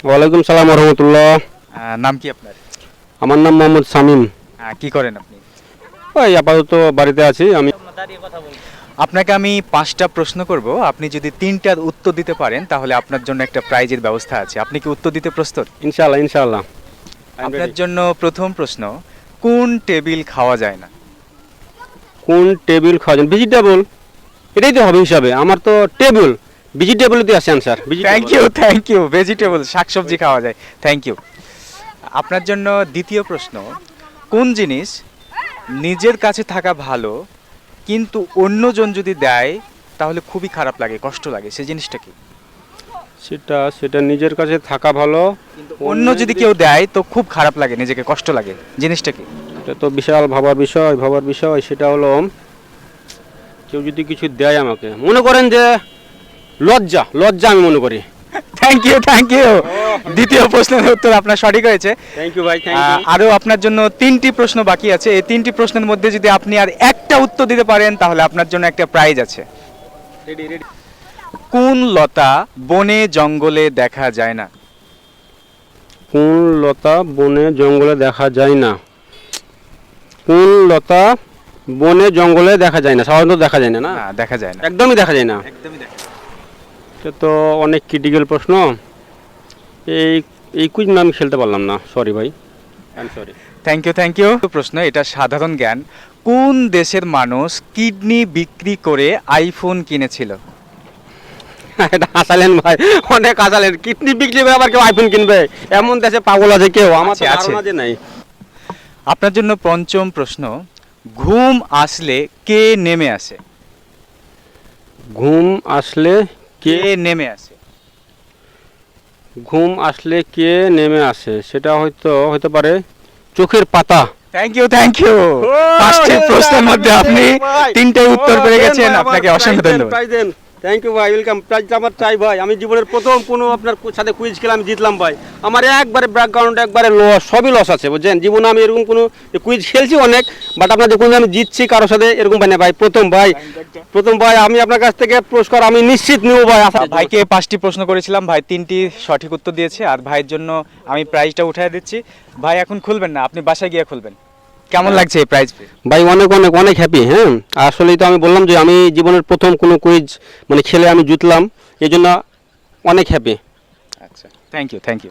ওয়ালাইকুম সালাম রহমতুল্লাহ। নাম কি আপনার? আমার নাম মোহাম্মদ শামীম। কি করেন আপনি? ওই আপাতত বাড়িতে আছি আমি। আপনাকে আমি 5টা প্রশ্ন করব, আপনি যদি 3টার উত্তর দিতে পারেন তাহলে আপনার জন্য একটা প্রাইজের ব্যবস্থা আছে। আপনি কি উত্তর দিতে প্রস্তুত? ইনশাআল্লাহ ইনশাআল্লাহ। আপনার জন্য প্রথম প্রশ্ন, কোন টেবিল খাওয়া যায় না? কোন টেবিল খাওয়া যায়? ভেজিটেবল, এটাই তো হবে হিসাবে। আমার তো টেবিল ভেজিটেবলতে আছে আনসার। Thank you. ভেজিটেবল, শাকসবজি খাওয়া যায়। Thank you. আপনার জন্য দ্বিতীয় প্রশ্ন, কোন জিনিস নিজের কাছে থাকা ভালো কিন্তু অন্যজন যদি দেয় তাহলে খুবই খারাপ লাগে, কষ্ট লাগে, সেই জিনিসটা কি? সেটা নিজের কাছে থাকা ভালো, অন্য যদি কেউ দেয় তো খুব খারাপ লাগে, নিজেকে কষ্ট লাগে, জিনিসটা কি? এটা তো বিশাল ভাবার বিষয়। সেটা হলো কেউ যদি কিছু দেয় আমাকে, মনে করেন যে লজ্জা আমি মনে করি। Thank you. দ্বিতীয় প্রশ্নের উত্তর আপনার সঠিক হয়েছে। থ্যাংক ইউ ভাই, থ্যাংক ইউ। আরও আপনার জন্য 3টি প্রশ্ন বাকি আছে। এই 3টি প্রশ্নের মধ্যে যদি আপনি আর একটা উত্তর দিতে পারেন তাহলে আপনার জন্য একটা প্রাইজ আছে। রেডি। কোন লতা বনে জঙ্গলে দেখা যায় না? কোন লতা বনে জঙ্গলে দেখা যায় না? কোন লতা বনে জঙ্গলে দেখা যায় না? সাধারণত দেখা যায় না। না, দেখা যায় না, একদমই দেখা যায় না। একদমই দেখা যায় না। এটা তো অনেক ক্রিটিক্যাল প্রশ্ন। এই কুইজ আমি খেলতে পারলাম না, সরি ভাই, I am sorry. Thank you. প্রশ্ন, এটা সাধারণ জ্ঞান। কোন দেশের মানুষ কিডনি বিক্রি করে আইফোন কিনেছিল? এটা হাসালেন ভাই, অনেক হাসালেন। কিডনি বিক্রি করে আবার কেউ আইফোন কিনবে? এমন দেশে পাগল আছে কেউ? আমার তো আছে। ধারণা যে নাই। আপনার জন্য পঞ্চম প্রশ্ন, ঘুম আসলে কে নেমে আসে? ঘুম আসলে কে নেমে আসে? ঘুম আসলে কে নেমে আসে? সেটা হতে পারে চোখের পাতা। Thank you. 5টি প্রশ্নের মধ্যে আপনি 3টে উত্তর পেয়ে গেছেন। আপনাকে অসংখ্য ধন্যবাদ। থ্যাংক ইউ ভাই, ওয়েলকাম। প্রাইজটা আমার চাই ভাই। আমি জীবনের প্রথম কোনো আপনার সাথে কুইজ খেলে আমি জিতলাম ভাই। আমার একবারে ব্যাকগ্রাউন্ড একবারে লস, সবই লস আছে বুঝছেন। জীবনে আমি এরকম কোনো কুইজ খেলছি অনেক, বাট আপনার দেখুন আমি জিতছি কারোর সাথে এরকম ভাই না ভাই। প্রথম ভাই আমি আপনার কাছ থেকে পুরস্কার আমি নিশ্চিত নেব ভাই। ভাইকে 5টি প্রশ্ন করেছিলাম, ভাই 3টি সঠিক উত্তর দিয়েছে। আর ভাইয়ের জন্য আমি প্রাইজটা উঠিয়ে দিচ্ছি। ভাই এখন খুলবেন না, আপনি বাসায় গিয়ে খুলবেন। কেমন লাগছে এই প্রাইজ পেয়ে? ভাই অনেক হ্যাপি। হ্যাঁ, আসলেই তো আমি বললাম যে আমি জীবনের প্রথম কোনো কুইজ মানে খেলে আমি জিতলাম, এই জন্য অনেক হ্যাপি। আচ্ছা, থ্যাংক ইউ।